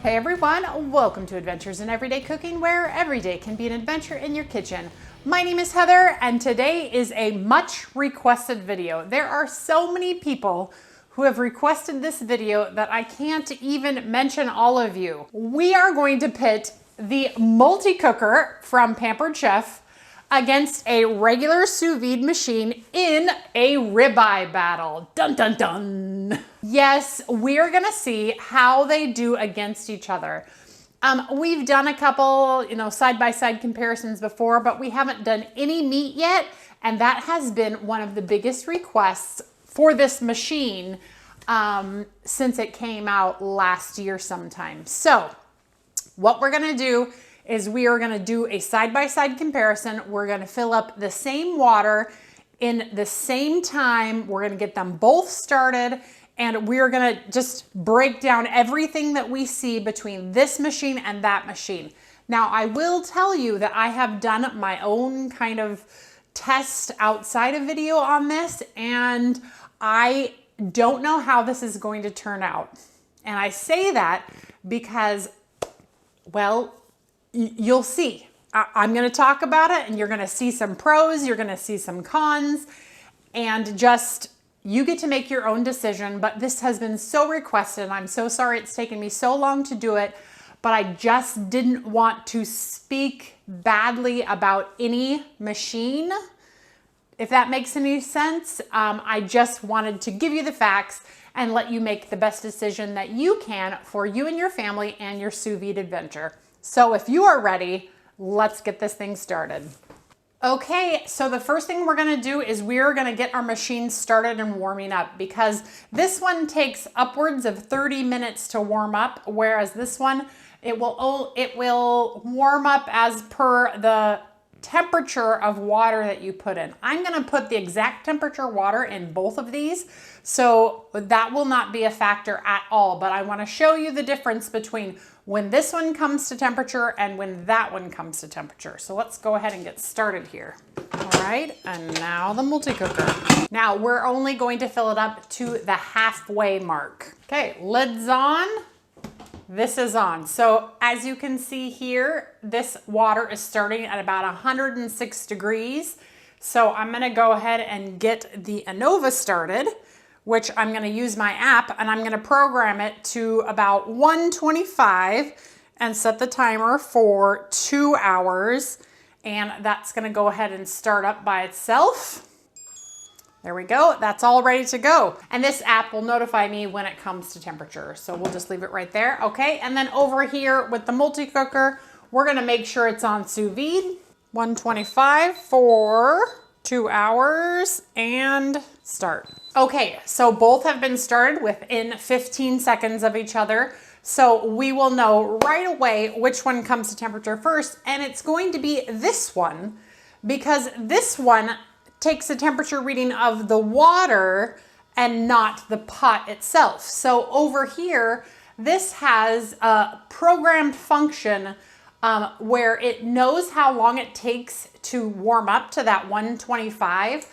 Hey everyone, welcome to Adventures in Everyday Cooking, where every day can be an adventure in your kitchen. My name is Heather, and today is a much requested video. There are so many people who have requested this video that I can't even mention all of you. We are going to pit the multi-cooker from Pampered Chef against a regular sous vide machine in a ribeye battle. Dun dun dun. Yes, we're gonna see how they do against each other. We've done a couple, side-by-side comparisons before, but we haven't done any meat yet, and that has been one of the biggest requests for this machine since it came out last year sometime. So what we're gonna do is we are gonna do a side-by-side comparison. We're gonna fill up the same water in the same time. We're gonna get them both started, and we're gonna just break down everything that we see between this machine and that machine. Now, I will tell you that I have done my own kind of test outside of video on this, and I don't know how this is going to turn out. And I say that because, well, you'll see. I'm going to talk about it, and you're going to see some pros, you're going to see some cons, and just you get to make your own decision. But this has been so requested, and I'm so sorry it's taken me so long to do it, but I just didn't want to speak badly about any machine, if that makes any sense. I just wanted to give you the facts and let you make the best decision that you can for you and your family and your sous vide adventure. So if you are ready, let's get this thing started. Okay, so the first thing we're gonna do is we're gonna get our machine started and warming up, because this one takes upwards of 30 minutes to warm up, whereas this one, it will warm up as per the temperature of water that you put in. I'm gonna put the exact temperature water in both of these, so that will not be a factor at all, but I wanna show you the difference between when this one comes to temperature and when that one comes to temperature. So let's go ahead and get started here. All right, and now the multi-cooker. Now we're only going to fill it up to the halfway mark. Okay, lid's on. This is on. So as you can see here, this water is starting at about 106 degrees. So I'm gonna go ahead and get the Anova started, which I'm gonna use my app, and I'm gonna program it to about 125 and set the timer for 2 hours. And that's gonna go ahead and start up by itself. There we go, that's all ready to go. And this app will notify me when it comes to temperature. So we'll just leave it right there, okay? And then over here with the multi-cooker, we're gonna make sure it's on sous vide. 125 for 2 hours and start. Okay, so both have been started within 15 seconds of each other. So we will know right away which one comes to temperature first, and it's going to be this one, because this one takes a temperature reading of the water and not the pot itself. So over here, this has a programmed function where it knows how long it takes to warm up to that 125.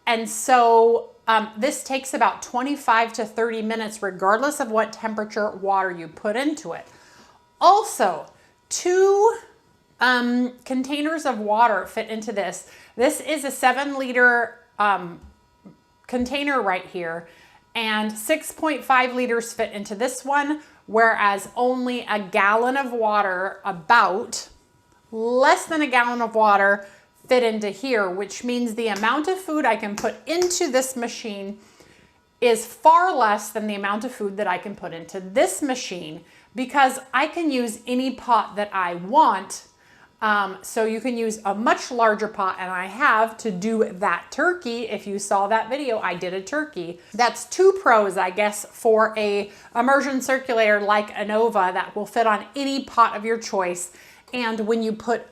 And so this takes about 25 to 30 minutes, regardless of what temperature water you put into it. Also, 2 containers of water fit into this. This is a 7-liter container right here, and 6.5 liters fit into this one, whereas only a gallon of water, about less than a gallon of water, fit into here, which means the amount of food I can put into this machine is far less than the amount of food that I can put into this machine, because I can use any pot that I want. So you can use a much larger pot, and I have to do that turkey. If you saw that video, I did a turkey. That's 2 pros, I guess, for a immersion circulator like Anova that will fit on any pot of your choice. And when you put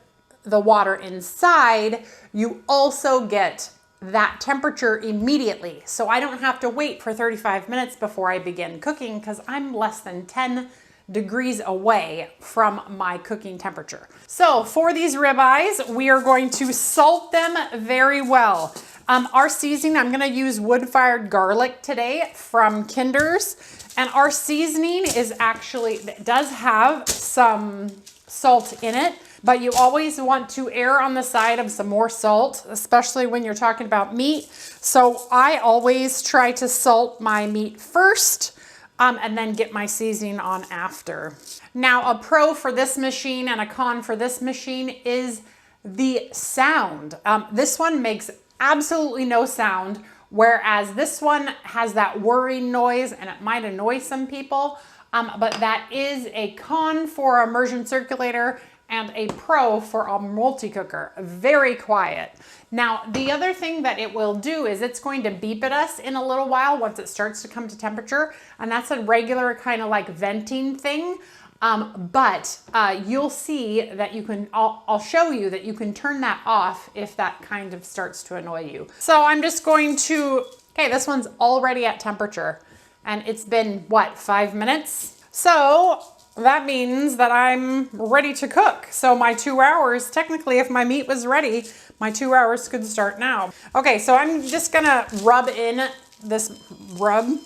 the water inside, you also get that temperature immediately. So I don't have to wait for 35 minutes before I begin cooking, because I'm less than 10 degrees away from my cooking temperature. So for these ribeyes, we are going to salt them very well. Our seasoning, I'm gonna use wood-fired garlic today from Kinder's. And our seasoning is actually, it does have some salt in it, but you always want to err on the side of some more salt, especially when you're talking about meat. So I always try to salt my meat first and then get my seasoning on after. Now, a pro for this machine and a con for this machine is the sound. This one makes absolutely no sound, whereas this one has that whirring noise and it might annoy some people, but that is a con for immersion circulator and a pro for a multi-cooker. Very quiet. Now, the other thing that it will do is it's going to beep at us in a little while once it starts to come to temperature, and that's a regular kind of like venting thing. But you'll see that you can, I'll show you that you can turn that off if that kind of starts to annoy you. So I'm just going to, okay, this one's already at temperature and it's been, what, 5 minutes? So that means that I'm ready to cook. So my 2 hours, technically if my meat was ready, my 2 hours could start now. Okay, so I'm just gonna rub in this rub.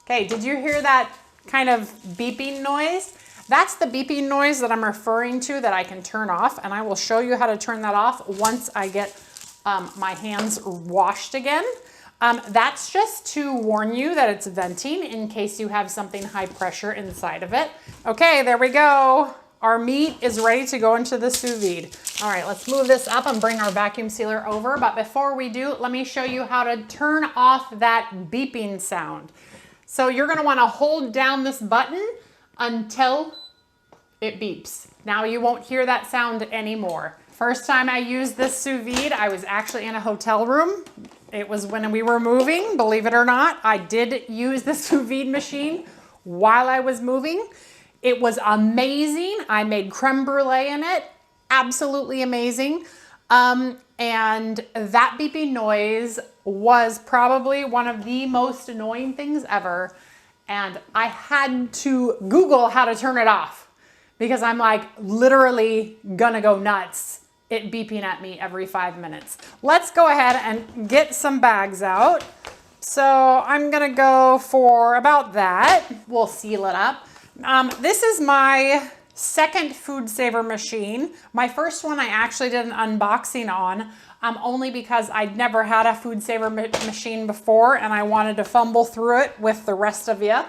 Okay, did you hear that kind of beeping noise? That's the beeping noise that I'm referring to that I can turn off, and I will show you how to turn that off once I get my hands washed again. That's just to warn you that it's venting in case you have something high pressure inside of it. Okay, there we go. Our meat is ready to go into the sous vide. All right, let's move this up and bring our vacuum sealer over. But before we do, let me show you how to turn off that beeping sound. So you're gonna wanna hold down this button until it beeps. Now you won't hear that sound anymore. First time I used this sous vide, I was actually in a hotel room. It was when we were moving, believe it or not. I did use the sous vide machine while I was moving. It was amazing. I made creme brulee in it, absolutely amazing. And that beeping noise was probably one of the most annoying things ever. And I had to Google how to turn it off because I'm like literally gonna go nuts. It beeping at me every 5 minutes. Let's go ahead and get some bags out. So I'm gonna go for about that. We'll seal it up. This is my second food saver machine. My first one I actually did an unboxing on, only because I'd never had a food saver machine before and I wanted to fumble through it with the rest of you.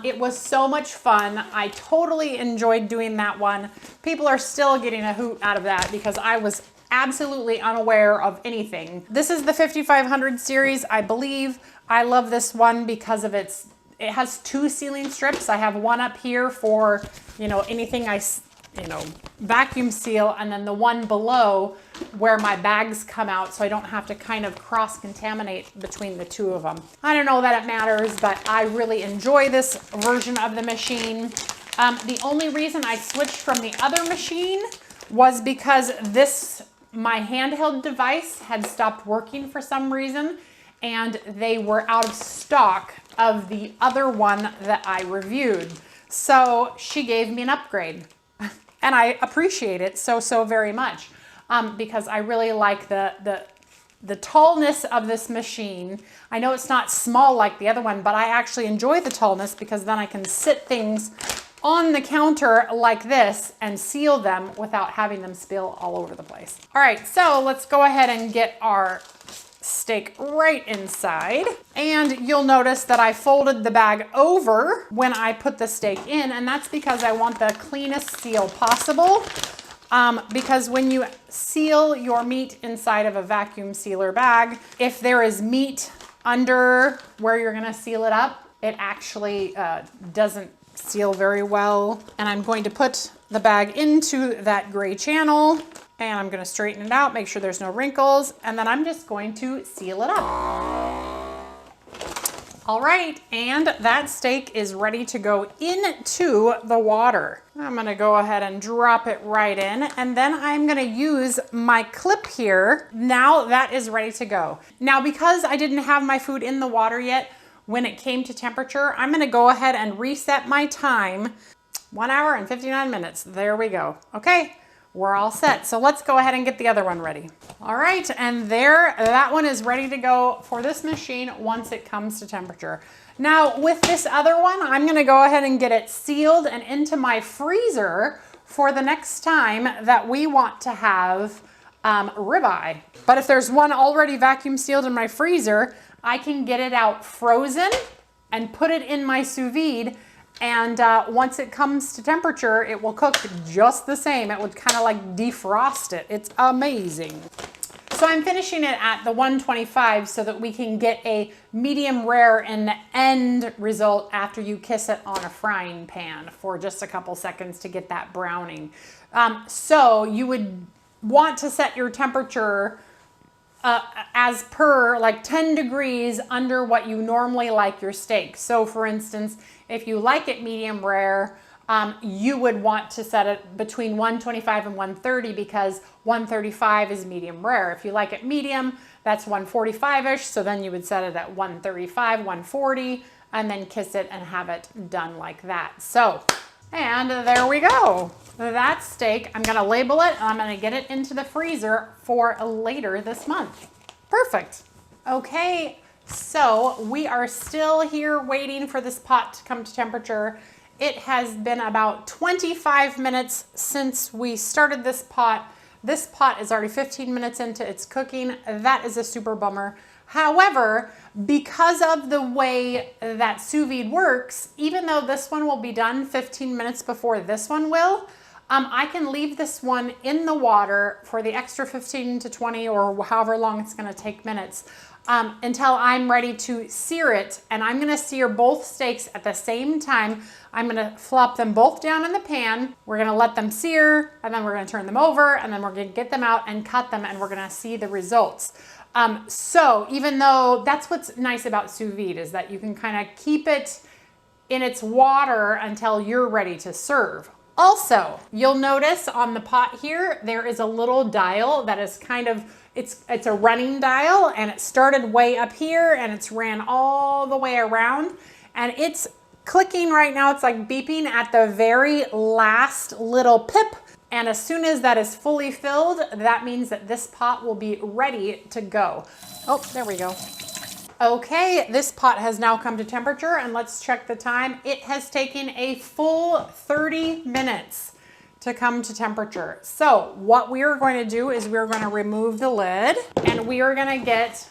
It was so much fun. I totally enjoyed doing that one. People are still getting a hoot out of that because I was absolutely unaware of anything. This is the 5500 series, I believe. I love this one because of it has 2 sealing strips. I have one up here for, anything I, vacuum seal, and then the one below where my bags come out so I don't have to kind of cross-contaminate between the two of them. I don't know that it matters, but I really enjoy this version of the machine. The only reason I switched from the other machine was because my handheld device had stopped working for some reason, and they were out of stock of the other one that I reviewed. So she gave me an upgrade. And I appreciate it so very much because I really like the tallness of this machine. I know it's not small like the other one, but I actually enjoy the tallness because then I can sit things on the counter like this and seal them without having them spill all over the place. All right, so let's go ahead and get our steak right inside. And you'll notice that I folded the bag over when I put the steak in, and that's because I want the cleanest seal possible. Because when you seal your meat inside of a vacuum sealer bag, if there is meat under where you're gonna seal it up, it actually doesn't seal very well. And I'm going to put the bag into that gray channel, and I'm gonna straighten it out, make sure there's no wrinkles, and then I'm just going to seal it up. All right, and that steak is ready to go into the water. I'm gonna go ahead and drop it right in, and then I'm gonna use my clip here. Now that is ready to go. Now, because I didn't have my food in the water yet, when it came to temperature, I'm gonna go ahead and reset my time. 1 hour and 59 minutes, there we go. Okay. we're all set. So let's go ahead and get the other one ready. All right, and there, that one is ready to go for this machine once it comes to temperature. Now with this other one, I'm gonna go ahead and get it sealed and into my freezer for the next time that we want to have ribeye. But if there's one already vacuum sealed in my freezer, I can get it out frozen and put it in my sous vide. And once it comes to temperature, it will cook just the same. It would kind of like defrost it. It's amazing. So I'm finishing it at the 125 so that we can get a medium rare in the end result after you kiss it on a frying pan for just a couple seconds to get that browning. So you would want to set your temperature as per like 10 degrees under what you normally like your steak. So for instance, if you like it medium rare, you would want to set it between 125 and 130 because 135 is medium rare. If you like it medium, that's 145-ish. So then you would set it at 135, 140, and then kiss it and have it done like that. So, and there we go. That steak, I'm gonna label it and I'm gonna get it into the freezer for later this month. Perfect. Okay, so we are still here waiting for this pot to come to temperature. It has been about 25 minutes since we started this pot. This pot is already 15 minutes into its cooking. That is a super bummer. However, because of the way that sous vide works, even though this one will be done 15 minutes before this one will, I can leave this one in the water for the extra 15 to 20 or however long it's gonna take minutes until I'm ready to sear it. And I'm gonna sear both steaks at the same time. I'm gonna flop them both down in the pan. We're gonna let them sear and then we're gonna turn them over and then we're gonna get them out and cut them and we're gonna see the results. So even though that's what's nice about sous vide is that you can kind of keep it in its water until you're ready to serve. Also, you'll notice on the pot here, there is a little dial that is kind of, it's a running dial and it started way up here and it's ran all the way around and it's clicking right now. It's like beeping at the very last little pip. And as soon as that is fully filled, that means that this pot will be ready to go. Oh, there we go. Okay, this pot has now come to temperature and let's check the time. It has taken a full 30 minutes to come to temperature. So what we are going to do is we're going to remove the lid and we are going to get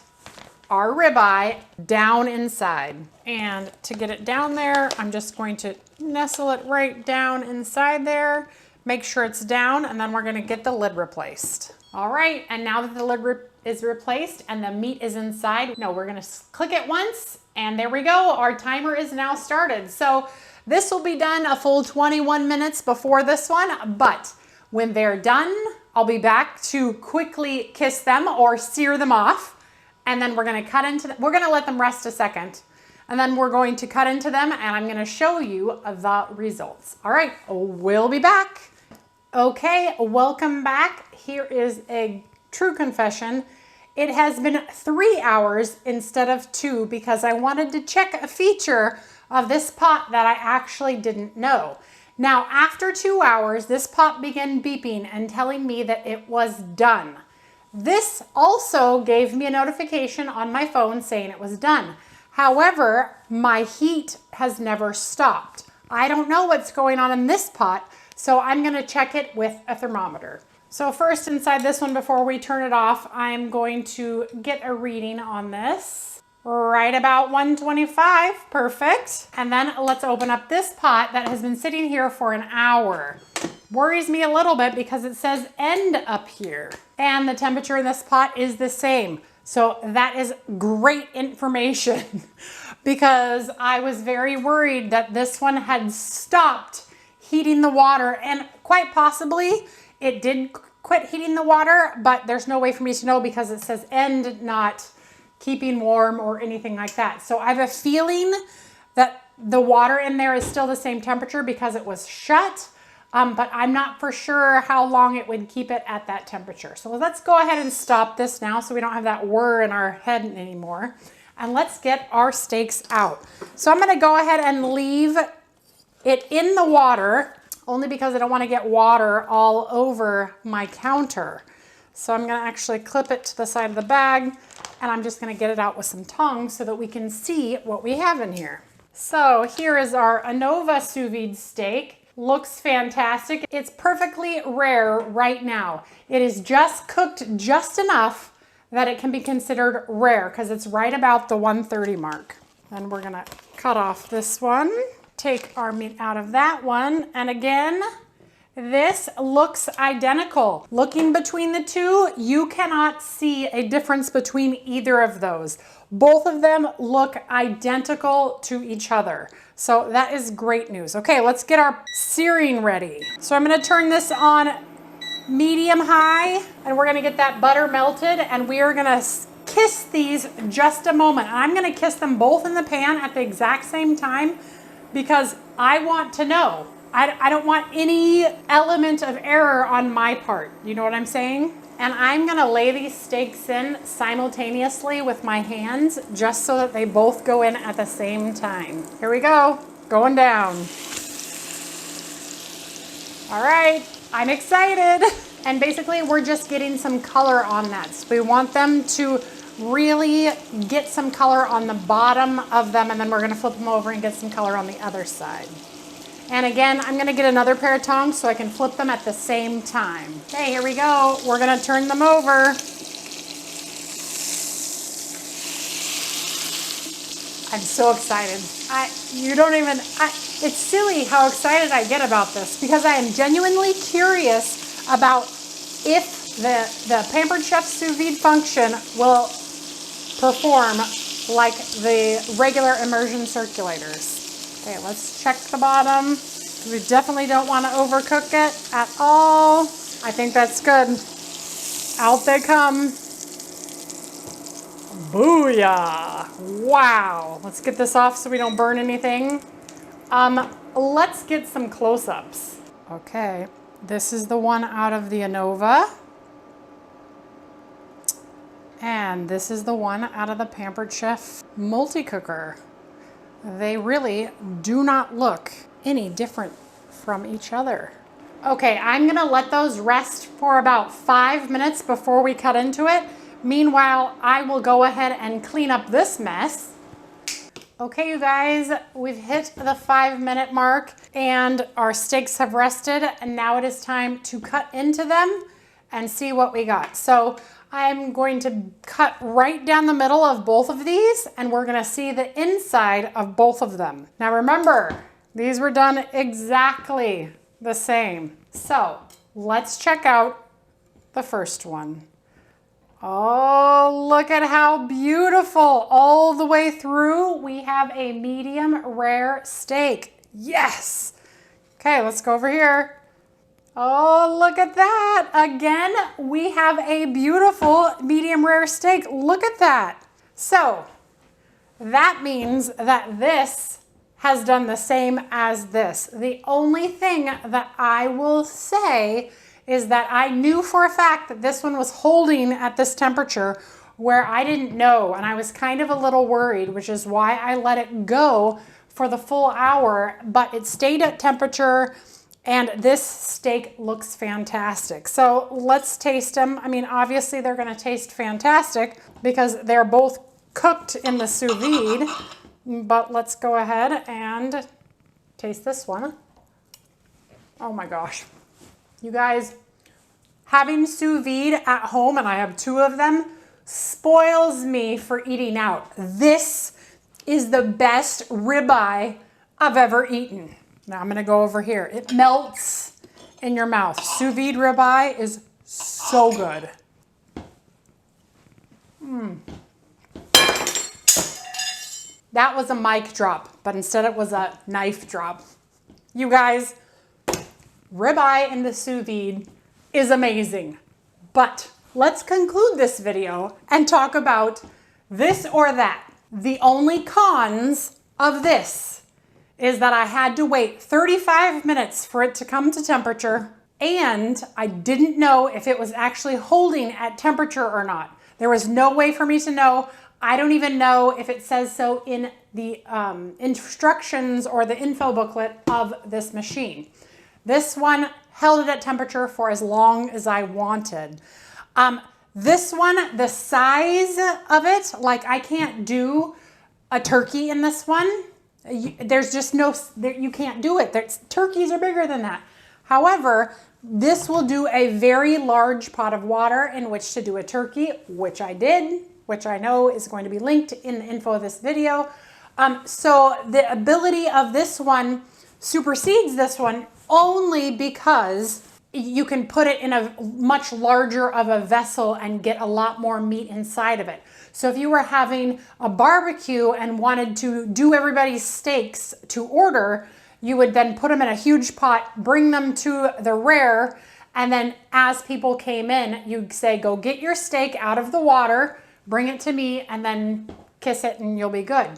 our ribeye down inside. And to get it down there, I'm just going to nestle it right down inside there. Make sure it's down and then we're gonna get the lid replaced. All right, and now that the lid is replaced and the meat is inside, we're gonna click it once and there we go. Our timer is now started. So this will be done a full 21 minutes before this one, but when they're done, I'll be back to quickly kiss them or sear them off. And then we're gonna cut into we're gonna let them rest a second. And then we're going to cut into them and I'm gonna show you the results. All right, we'll be back. Okay, welcome back. Here is a true confession. It has been 3 hours instead of 2 because I wanted to check a feature of this pot that I actually didn't know. Now, after 2 hours, this pot began beeping and telling me that it was done. This also gave me a notification on my phone saying it was done. However, my heat has never stopped. I don't know what's going on in this pot, so I'm gonna check it with a thermometer. So first inside this one, before we turn it off, I'm going to get a reading on this. Right about 125, perfect. And then let's open up this pot that has been sitting here for an hour. Worries me a little bit because it says end up here. And the temperature in this pot is the same. So that is great information because I was very worried that this one had stopped heating the water and quite possibly it did quit heating the water, but there's no way for me to know because it says end, not keeping warm or anything like that. So I have a feeling that the water in there is still the same temperature because it was shut, but I'm not for sure how long it would keep it at that temperature. So let's go ahead and stop this now so we don't have that whir in our head anymore. And let's get our steaks out. So I'm gonna go ahead and leave it in the water only because I don't want to get water all over my counter. So I'm going to actually clip it to the side of the bag, and I'm just going to get it out with some tongs so that we can see what we have in here. So here is our Anova Sous Vide steak. Looks fantastic. It's perfectly rare right now. It is just cooked just enough that it can be considered rare because it's right about the 130 mark. And we're going to cut off this one, take our meat out of that one, and again, this looks identical. Looking between the two, you cannot see a difference between either of those. Both of them look identical to each other. So that is great news. Okay, let's get our searing ready. So I'm gonna turn this on medium high, and we're gonna get that butter melted, and we are gonna kiss these just a moment. I'm gonna kiss them both in the pan at the exact same time because I want to know. I don't want any element of error on my part. You know what I'm saying? And I'm gonna lay these steaks in simultaneously with my hands just so that they both go in at the same time. Here we go, going down. All right, I'm excited. And basically we're just getting some color on that. So we want them to really get some color on the bottom of them, and then we're gonna flip them over and get some color on the other side. And again, I'm gonna get another pair of tongs so I can flip them at the same time. Okay, here we go. We're gonna turn them over. I'm so excited. It's silly how excited I get about this because I am genuinely curious about if the Pampered Chef Sous Vide function will perform like the regular immersion circulators. Okay, let's check the bottom. We definitely don't want to overcook it at all. I think that's good. Out they come. Booyah! Wow. Let's get this off so we don't burn anything. Let's get some close-ups. Okay, this is the one out of the Anova. And this is the one out of the Pampered Chef multi-cooker. They really do not look any different from each other. Okay, I'm gonna let those rest for about 5 minutes before we cut into it. Meanwhile, I will go ahead and clean up this mess. Okay, you guys, we've hit the 5-minute mark and our steaks have rested, and now it is time to cut into them and see what we got. So I'm going to cut right down the middle of both of these, and we're gonna see the inside of both of them. Now remember, these were done exactly the same. So let's check out the first one. Oh, look at how beautiful. All the way through, we have a medium rare steak. Yes. Okay, let's go over here. Oh, look at that. Again, we have a beautiful medium rare steak. Look at that. So that means that this has done the same as this. The only thing that I will say is that I knew for a fact that this one was holding at this temperature where I didn't know, and I was kind of a little worried, which is why I let it go for the full hour, but it stayed at temperature. And this steak looks fantastic. So let's taste them. I mean, obviously they're gonna taste fantastic because they're both cooked in the sous vide, but let's go ahead and taste this one. Oh my gosh. You guys, having sous vide at home, and I have 2 of them, spoils me for eating out. This is the best ribeye I've ever eaten. Now I'm gonna go over here. It melts in your mouth. Sous vide ribeye is so good. That was a mic drop, but instead it was a knife drop. You guys, ribeye in the sous vide is amazing. But let's conclude this video and talk about this or that. The only cons of this is that I had to wait 35 minutes for it to come to temperature, and I didn't know if it was actually holding at temperature or not. There was no way for me to know. I don't even know if it says so in the instructions or the info booklet of this machine. This one held it at temperature for as long as I wanted. This one, the size of it, like I can't do a turkey in this one. There's just no, you can't do it. Turkeys are bigger than that. However, this will do a very large pot of water in which to do a turkey, which I did, which I know is going to be linked in the info of this video. So the ability of this one supersedes this one only because you can put it in a much larger of a vessel and get a lot more meat inside of it. So if you were having a barbecue and wanted to do everybody's steaks to order, you would then put them in a huge pot, bring them to the rear, and then as people came in, you'd say, go get your steak out of the water, bring it to me, and then kiss it and you'll be good.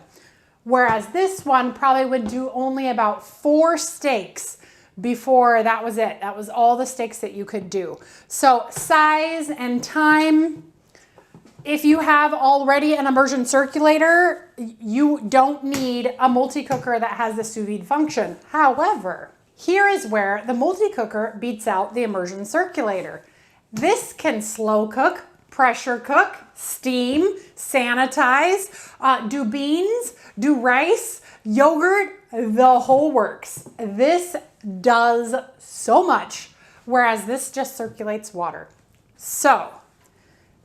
Whereas this one probably would do only about 4 steaks before that was it. That was all the steaks that you could do. So size and time, if you have already an immersion circulator, you don't need a multi-cooker that has the sous vide function. However, here is where the multi-cooker beats out the immersion circulator. This can slow cook, pressure cook, steam, sanitize, do beans, do rice, yogurt, the whole works. This does so much, whereas this just circulates water. So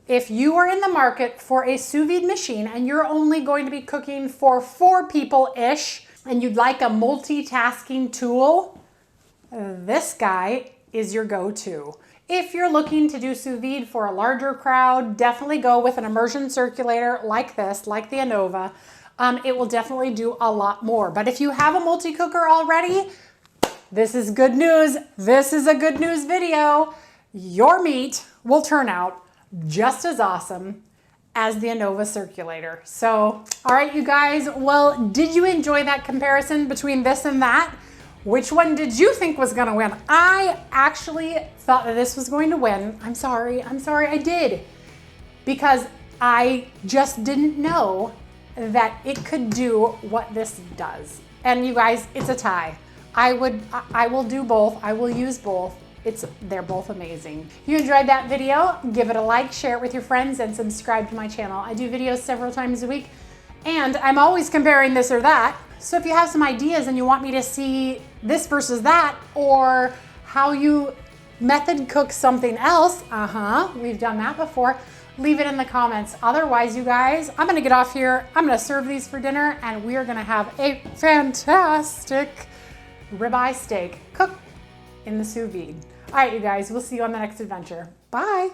if you are in the market for a sous vide machine and you're only going to be cooking for 4 people-ish and you'd like a multitasking tool, this guy is your go-to. If you're looking to do sous vide for a larger crowd, definitely go with an immersion circulator like this, like the Anova. It will definitely do a lot more. But if you have a multi-cooker already, this is good news. This is a good news video. Your meat will turn out just as awesome as the Anova circulator. So, all right, you guys, well, did you enjoy that comparison between this and that? Which one did you think was gonna win? I actually thought that this was going to win. I'm sorry, I did. Because I just didn't know that it could do what this does. And you guys, it's a tie. I will do both. I will use both. They're both amazing. If you enjoyed that video, give it a like, share it with your friends, and subscribe to my channel. I do videos several times a week, and I'm always comparing this or that. So if you have some ideas and you want me to see this versus that, or how you method cook something else, we've done that before, leave it in the comments. Otherwise, you guys, I'm gonna get off here. I'm gonna serve these for dinner, and we are gonna have a fantastic ribeye steak cooked in the sous vide. All right, you guys, we'll see you on the next adventure. Bye.